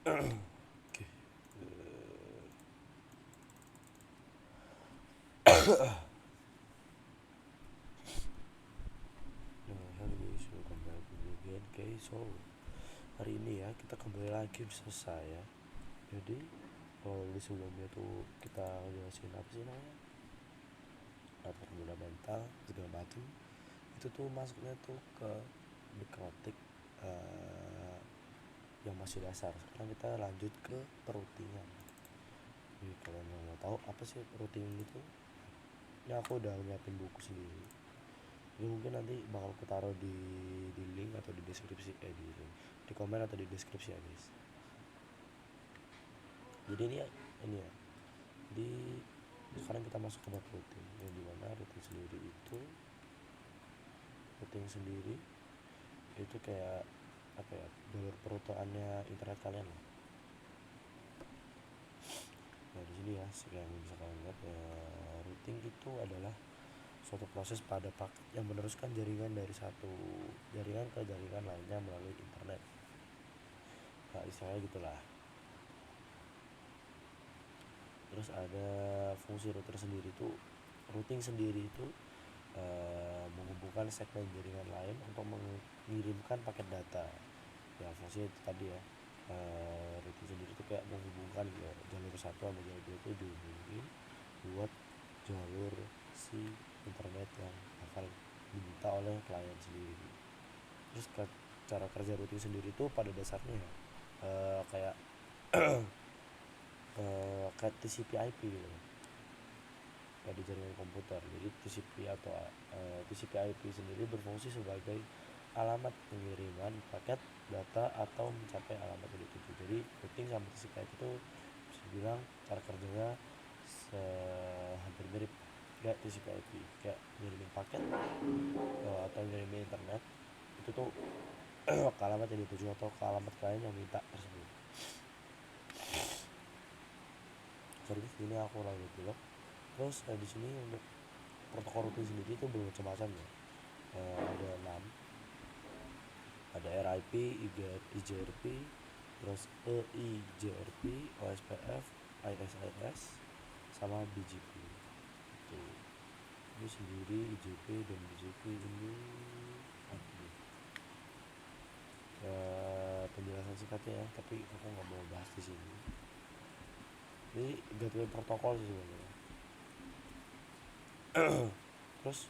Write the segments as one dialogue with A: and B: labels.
A: Oke. Halo guys, welcome back to me again guys. So hari ini ya kita kembali lagi bersama saya. Jadi kalau di sebelumnya tuh kita jelasin apa sih namanya, latar fundamental segala macam, itu tuh masuknya tuh ke nekrotik, eh, yang masih dasar. Sekarang kita lanjut ke perutingan. Jadi kalian yang mau tahu apa sih routing itu, ini aku udah nyiapin buku sendiri. Ini mungkin nanti bakal aku taruh di link atau di deskripsi, di link, di komen atau di deskripsi ya guys. Jadi ini ya. Jadi sekarang kita masuk ke bab routing, yang dimana routing sendiri itu kayak apa ya, jalur perutuannya internet kalian lah. Nah di sini ya, yang bisa kalian lihat ya, routing itu adalah suatu proses pada paket yang meneruskan jaringan dari satu jaringan ke jaringan lainnya melalui internet. Nah istilahnya gitulah. Terus ada fungsi router sendiri itu, routing sendiri itu menghubungkan segmen jaringan lain untuk mengirimkan paket data. Ya fungsinya itu tadi ya, routing sendiri itu kayak menghubungkan ya, jalur satu sama jalur dua itu dihubungin buat jalur si internet yang akan diminta oleh klien sendiri. Terus cara kerja routing sendiri itu pada dasarnya ya, kayak kayak TCP/IP gitu, kayak di jaringan komputer. Jadi TCP/IP sendiri berfungsi sebagai alamat pengiriman paket data atau mencapai alamat yang dituju. Jadi routing sama TCP/IP itu bisa bilang cara kerjanya hampir mirip kayak TCP/IP, kayak ngirimin paket atau ngirimin internet itu tuh ke alamat yang dituju atau ke alamat klien yang minta tersebut. Sorry, ini aku lagi dulu. Terus di sini untuk protokol routing sendiri itu bermacam-macam ya. Ada 6, ada RIP, IGRP, terus EIGRP, OSPF, ISIS, sama BGP. Itu ini sendiri IGP dan BGP ini apa, penjelasan singkatnya ya, tapi aku nggak mau bahas di sini. Ini gateway protokol sih sebenarnya. Terus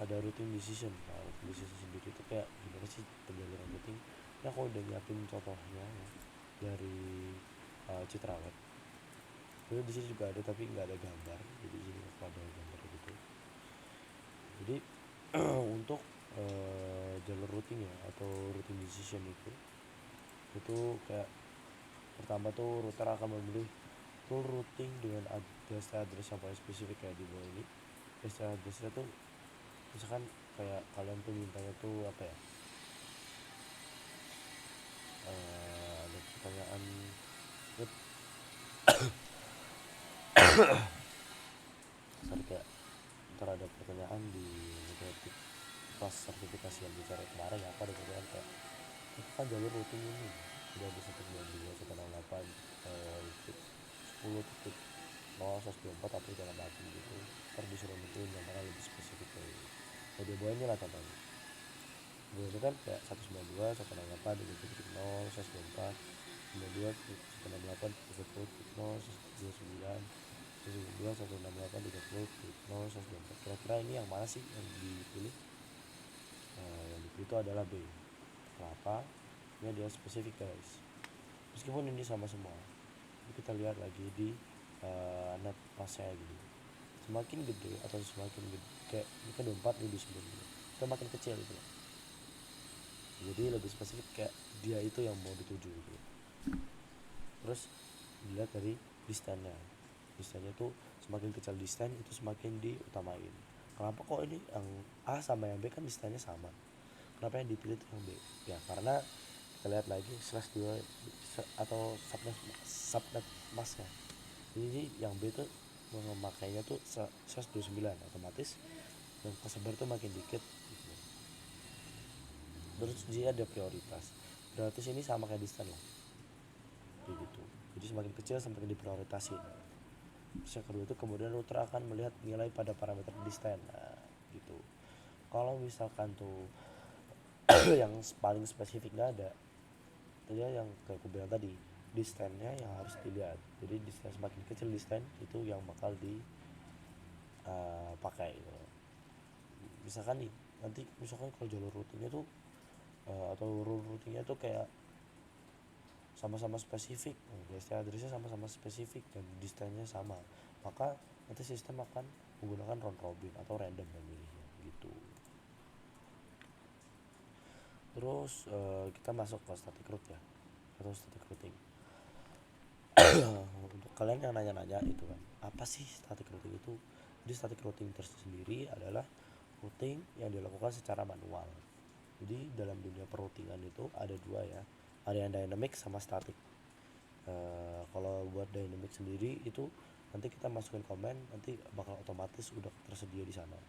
A: ada routing decision. Nah, routing decision sendiri itu kayak gimana sih penjaluran routing. Ini aku udah nyiapin contohnya ya, dari Citra Web. Jadi di sini juga ada tapi nggak ada gambar. Jadi di sini aku ada gambar gitu. Jadi untuk jalur routing ya atau routing decision itu kayak pertama tuh router akan memilih tool routing dengan address yang paling spesifik kayak di bawah ini. Addressnya tuh misalkan kayak kalian tuh mintanya tuh apa ya, ada pertanyaan, sorry, kayak ntar ada pertanyaan di pas sertifikasi yang bicara kemarin ya, apa ada pertanyaan kayak itu kan jalur routing ini udah di 192.168 10.0.124 tapi dalam macam gitu, ntar disuruh nentuin yang mana lebih spesifik kayak gitu. Ya di bawah ini lah contohnya. Biasanya kan kayak 192.168 1.0 124 92 168 30 129 192 168 30 0 124. Kira-kira ini yang mana sih yang dipilih? Yang dipilih itu adalah B. Kenapa? Ini dia spesifik guys, meskipun ini sama semua. Jadi kita lihat lagi di net pasnya gini, semakin gede atau semakin gede kayak ini kan 24 nih di sebelumnya, itu makin kecil gitu. Jadi lebih spesifik kayak dia itu yang mau dituju gitu. Terus dilihat dari distance-nya tuh semakin kecil distance itu semakin diutamain. Kenapa kok ini yang A sama yang B kan distance-nya sama, kenapa yang dipilih itu yang B? Ya karena kita lihat lagi slash 2 atau subnet masknya. Jadi yang B tuh memakainya tuh slash 29, otomatis yang tersebar tuh makin dikit gitu. Terus dia ada prioritas ini sama kayak distance lah. jadi semakin kecil semakin diprioritasin. Terus yang kedua itu kemudian router akan melihat nilai pada parameter distance. Nah, gitu. Kalau misalkan tuh yang paling spesifik nggak ada, itu ya yang kayak aku bilang tadi, distance-nya yang harus dilihat. Jadi distance semakin kecil distance itu yang bakal dipakai gitu. Misalkan nih nanti misalkan kalau jalur routingnya tuh atau routingnya tuh kayak sama-sama spesifik, addressnya sama-sama spesifik dan distance-nya sama, maka nanti sistem akan menggunakan round robin atau random memilihnya gitu. Terus kita masuk ke static route ya, atau static routing. Untuk kalian yang nanya-nanya itu kan, apa sih static routing itu? Jadi static routing tersendiri adalah routing yang dilakukan secara manual. Jadi dalam dunia peroutingan itu ada dua ya, ada yang dynamic sama static. Kalau buat dynamic sendiri itu nanti kita masukin komen, nanti bakal otomatis udah tersedia di sana.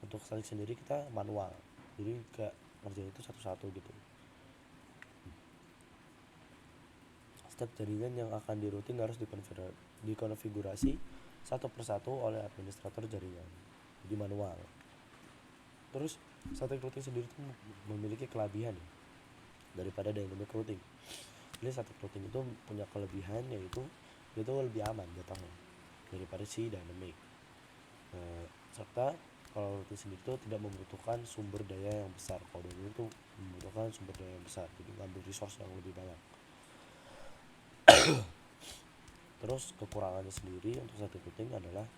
A: Untuk static sendiri kita manual, jadi kayak ngerjain itu satu-satu gitu. Setiap jaringan yang akan dirouting harus dikonfigurasi satu persatu oleh administrator jaringan, jadi manual. Terus static routing sendiri itu memiliki kelebihan ya, daripada dynamic routing. Jadi static routing itu punya kelebihan yaitu itu lebih aman jatuhnya daripada si dynamic. Serta kalau routing sendiri itu tidak membutuhkan sumber daya yang besar. Kalau dynamic itu membutuhkan sumber daya yang besar, jadi ngambil resource yang lebih banyak. Terus kekurangannya sendiri untuk static routing adalah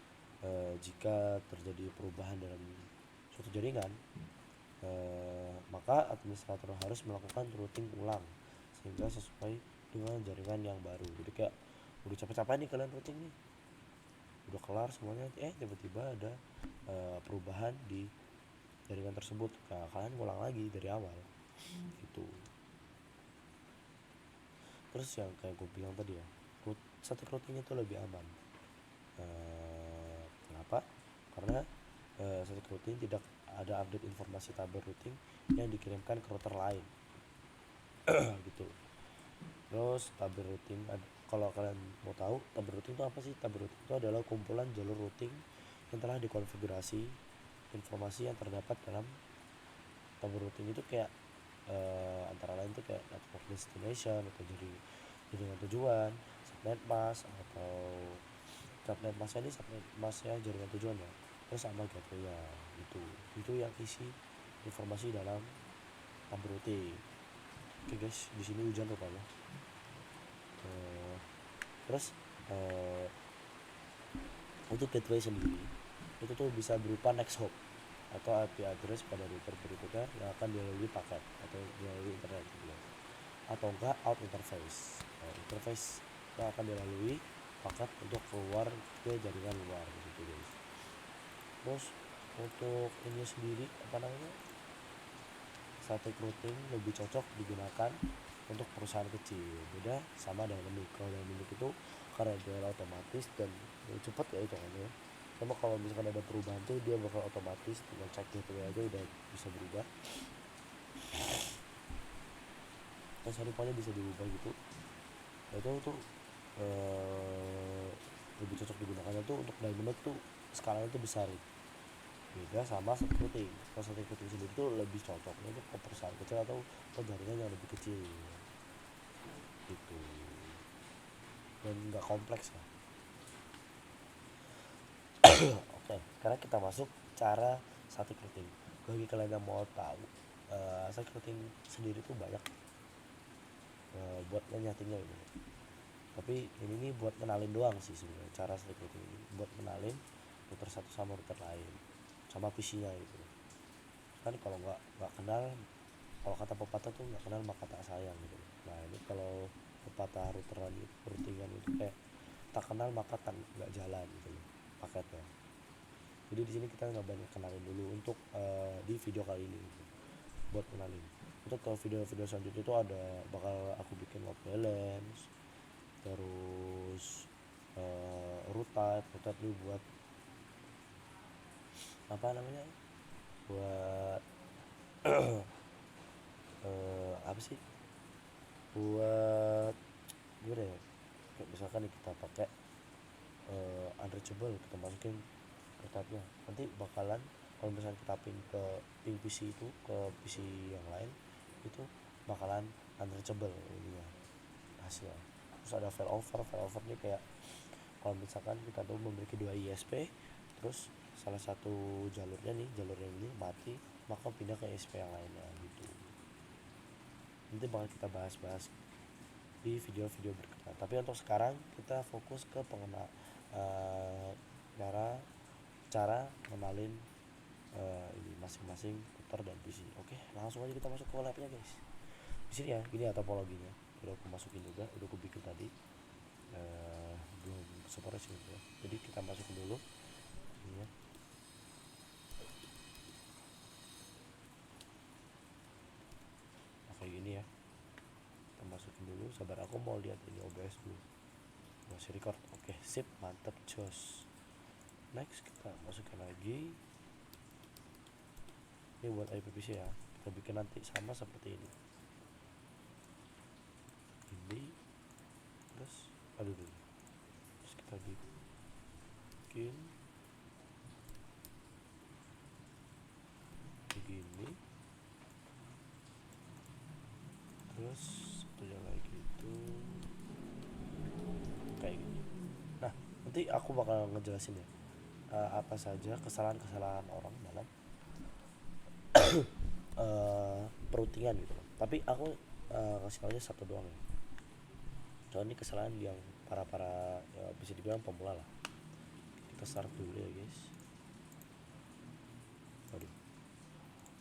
A: jika terjadi perubahan dalam suatu jaringan, maka administrator harus melakukan routing ulang sehingga sesuai dengan jaringan yang baru. Jadi kayak udah capek-capek nih kalian routing nih, udah kelar semuanya, tiba-tiba ada perubahan di jaringan tersebut, nah, kalian ulang lagi dari awal gitu. Terus yang kayak gue bilang tadi ya, static routing itu lebih aman. Kenapa? Karena static routing tidak ada update informasi tabel routing yang dikirimkan ke router lain. Gitu. Terus tabel routing, kalau kalian mau tahu tabel routing itu apa sih? Tabel routing itu adalah kumpulan jalur routing yang telah dikonfigurasi. Informasi yang terdapat dalam tabel routing itu kayak antara lain itu kayak network destination atau jaringan tujuan, subnet mask atau subnet mask ini subnet masknya jaringan tujuan ya, terus sama gateway ya, itu yang isi informasi dalam tabel routing. Oke guys, di sini hujan rupanya. Terus untuk gateway sendiri itu tuh bisa berupa next hop atau IP address pada router berikutnya yang akan dilalui paket atau dilalui internet gitu. Atau enggak out interface, interface yang akan dilalui paket untuk keluar ke jaringan luar gitu guys. Terus untuk ini sendiri apa namanya, static routing lebih cocok digunakan untuk perusahaan kecil, beda sama dynamic. Kalau dynamic itu karena dia otomatis dan cepat ya hitungannya. Sama kalau misalkan ada perubahan tuh dia bakal otomatis tinggal cek gitu aja udah bisa berubah. Terus haripannya bisa diubah gitu. Nah, itu tuh lebih cocok digunakan itu untuk dynamic tuh skalanya tuh besar. Beda sama static routing. Kalau static routing sendiri tuh lebih cocoknya untuk ke perusahaan kecil atau ke jaringan yang lebih kecil gitu, dan nggak kompleks ya. Oke, sekarang kita masuk cara static routing. Bagi kalian yang mau tahu, static routing sendiri tuh banyak buat nyatingnya ini. Tapi ini nih buat kenalin doang sih sebenarnya, cara static routing ini buat kenalin router satu sama router lain sama PC-nya gitu. Kan kalau nggak kenal, kalau kata pepatah tuh nggak kenal maka tak sayang gitu. Nah ini kalau pepatah routingan itu kayak tak kenal maka tak nggak jalan gitu loh paketnya. Jadi di sini kita nggak banyak kenalin dulu untuk di video kali ini gitu. Buat kenalin. Untuk ke video-video selanjutnya itu ada bakal aku bikin load balance, terus route type dulu buat apa namanya, buat apa sih, buat gimana ya, kayak misalkan kita pakai unreachable, kita masukin ke tabnya, nanti bakalan kalau misalnya kita ping PC itu ke PC yang lain itu bakalan unreachable ininya hasil. Terus ada failover ini kayak kalau misalkan kita tuh memiliki 2 ISP, terus salah satu jalurnya ini mati, maka pindah ke ISP yang lainnya gitu. Nanti bakal kita bahas di video-video berikutnya. Tapi untuk sekarang kita fokus ke cara kenalin ini masing-masing router dan PC. Oke, langsung aja kita masuk ke labnya guys. Di sini ya, gini ya topologinya. Udah aku masukin juga, udah aku bikin tadi. Belum support sih ya. Jadi kita masukin dulu. Ini ya. Nah, kayak gini ya. Kita masukin dulu. Sabar, aku mau lihat ini OBS dulu. Masih record. Oke, sip, mantap, jos. Next kita masukin lagi. Ini buat IPVC ya, kita bikin nanti sama seperti ini terus terus kita bikin begini, terus satunya lagi itu kayak gini. Nah, nanti aku bakal ngejelasin ya apa saja kesalahan orang dalam peroutingan gitu. Tapi aku kasih taunya satu doang ya. Soalnya ini kesalahan yang para ya bisa dibilang pemula lah. Kita start dulu ya guys. Waduh,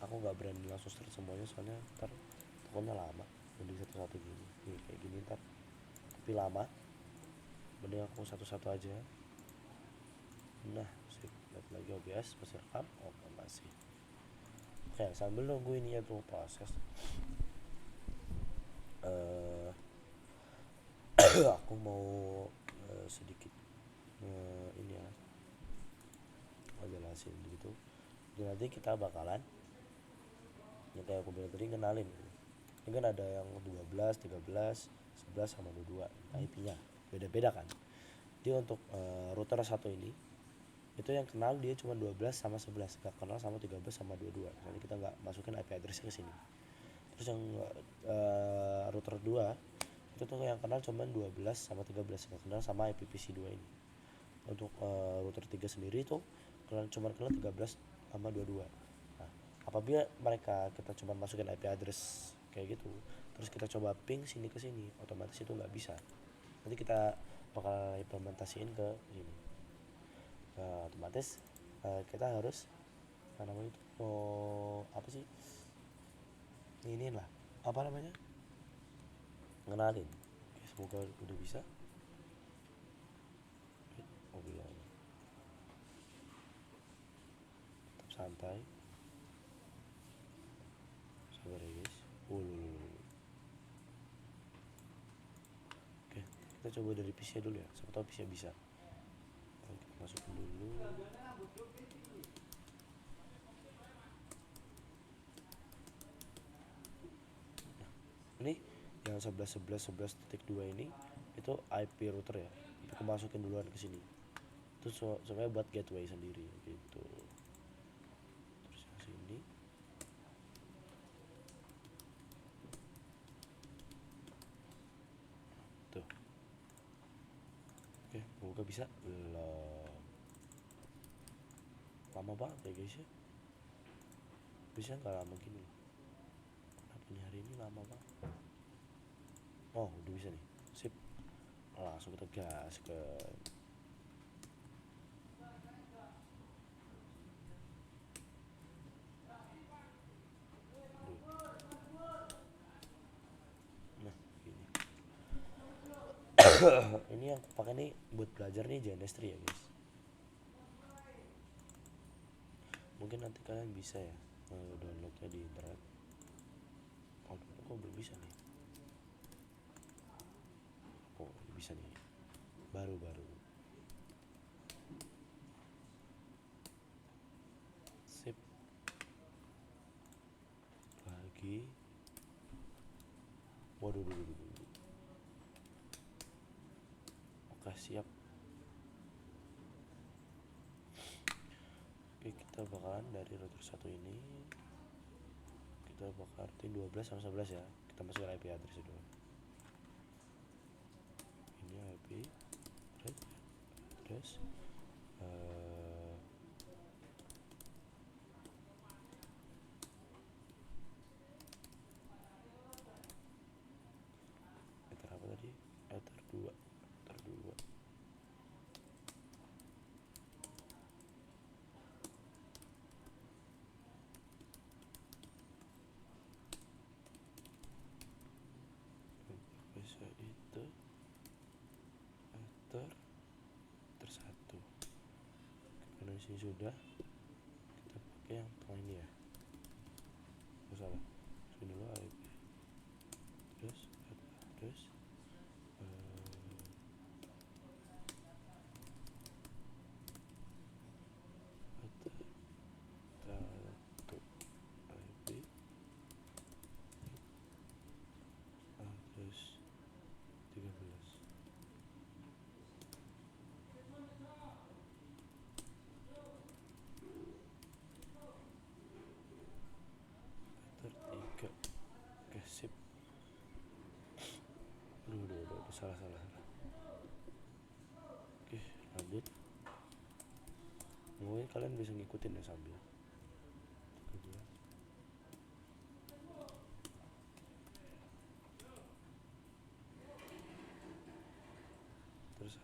A: aku nggak berani langsung start semuanya soalnya ntar takutnya lama. Mending satu-satu gini. Nih, kayak gini ntar tapi lama. Mending aku satu-satu aja. Nah, lihat lagi OBS masih rekam. Oke, masih. Oke, sambil nunggu ini ya tuh proses. Aku mau sedikit ini ya ngejelasin gitu. Jadi nanti kita bakalan yang kayak aku bilang tadi kenalin gitu. Ini kan ada yang 12, 13, 11 sama 22 IP-nya beda-beda kan. Jadi untuk router satu ini itu yang kenal dia cuma 12 sama 11, gak kenal sama 13 sama 22. Jadi kita nggak masukin IP address-nya ke sini. Terus yang router 2 itu tuh yang kenal cuma 12 sama 13, gak kenal sama IPVC 2 ini. Untuk router 3 sendiri tuh cuma kenal 13 sama 22. Nah, apabila mereka kita cuma masukin IP address kayak gitu, terus kita coba ping sini ke sini, otomatis itu nggak bisa. Nanti kita bakal implementasiin ke sini. Otomatis kita harus namanya itu apa sih? Ini lah, apa namanya? Ngenalin. Oke, semoga udah bisa. Oh iya. Tetap santai. Sabar ya guys. Oke, kita coba dari PC dulu ya. Siapa tahu PC bisa. Oke, masukin dulu. Ini yang 11.11.11.2 ini itu IP router ya. Aku masukin duluan ke sini. Itu supaya buat gateway sendiri gitu. Terus yang sini. Tuh. Oke, semoga bisa. Belum. Lama banget ya guys ya. Bisa nggak lama gini? Kenapa nih hari ini lama banget? Oh, udah bisa nih. Sip. Langsung kita gas ke ini yang pakai nih buat belajar nih JNS3 ya guys. Mungkin nanti kalian bisa ya downloadnya di internet. Oh, kok belum bisa nih? Oh, bisa nih. Baru. Sip. Lagi. Waduh. siap. Oke, kita bakalan dari router 1 ini kita bakal artiin 12 sama 11 ya. Kita masukin IP address dulu. Ini IP address ether apa tadi? Ether 2 bisa itu ether tersatu. Karena di sini sudah, kita pakai yang tengah ini ya. Oh salah, sini dulu IP terus address ether satu IP address 13. Ether 3. Oke, sip. Aduh, salah. Oke, lanjut. Mungkin kalian bisa ngikutin ya sambil. Terus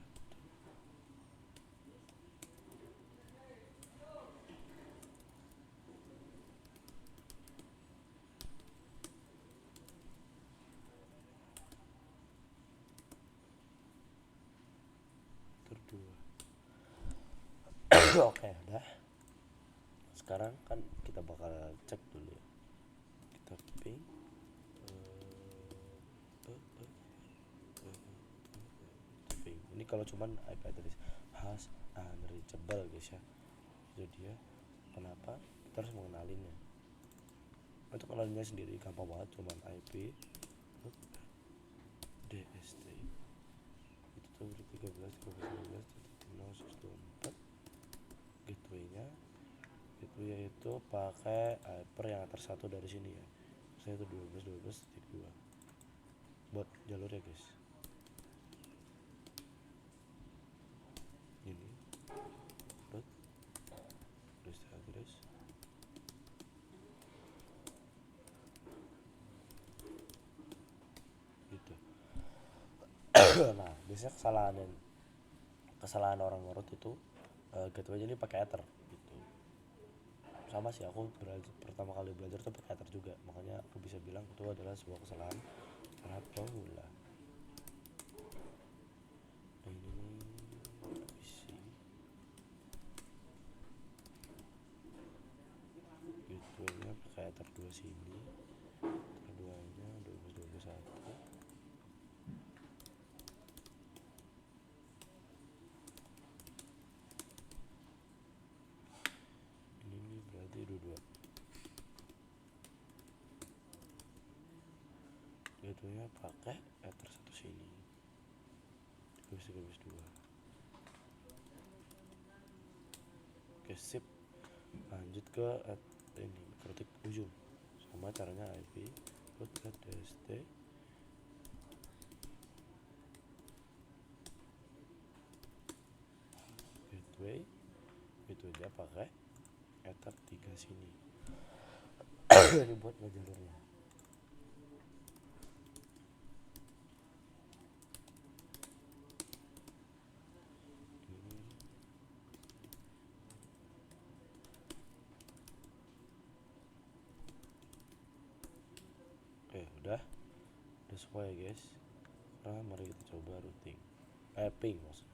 A: terdua. Oke, udah. Sekarang kan kita bakal cek dulu ya. Kita ping ping. Ini kalau cuman IP address has unreachable guys ya. Itu dia kenapa kita harus mengenalinnya. Untuk kenalinnya sendiri gampang banget, cuman IP DST itu tuh 13 gateway-nya itu pakai hyper yang tersatu dari sini ya. Saya itu 12.12.2 buat jalur ya guys. Ini dot address gitu. Nah biasanya kesalahan orang ngerut itu gateway ini pakai ether gitu. Sama sih, aku pertama kali belajar tuh pakai ether juga, makanya aku bisa bilang itu adalah sebuah kesalahan sangat pemula. Nah ini isi gateway-nya pakai ether 2 sini, keduanya 12.12.1. Ini berarti 22. Gateway-nya pakai ether 1 sini, 13.13.2. Oke sip, lanjut ke ini kritik ujung. Sama caranya IP root DST gateway itu aja pakai ether 3 sini. Ini buat ngejalurnya. Oke, udah semua ya guys. Nah mari kita coba routing ping maksudnya.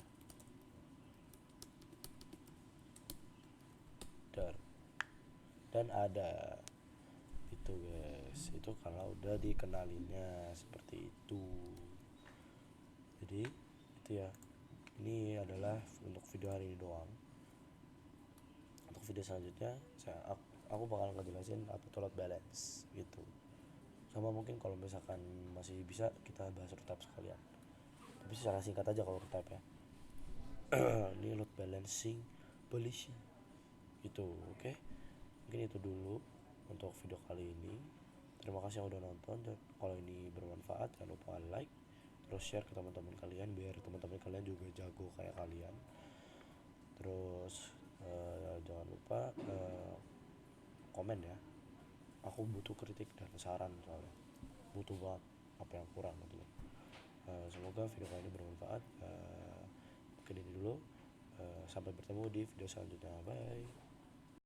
A: Dan ada itu guys, itu kalau udah dikenalinnya seperti itu. Jadi itu ya, ini adalah untuk video hari ini doang. Untuk video selanjutnya aku bakal ngejelasin apa itu load balance gitu. Sama mungkin kalau misalkan masih bisa kita bahas root type sekalian, tapi secara singkat aja kalau root type ya. Ini load balancing polisi itu. Oke, mungkin itu dulu untuk video kali ini. Terima kasih yang udah nonton, dan kalau ini bermanfaat jangan lupa like, terus share ke teman-teman kalian biar teman-teman kalian juga jago kayak kalian. Terus jangan lupa komen ya, aku butuh kritik dan saran soalnya butuh banget apa yang kurang gitu loh. Semoga video kali ini bermanfaat. Mungkin ini dulu. Sampai bertemu di video selanjutnya. Bye.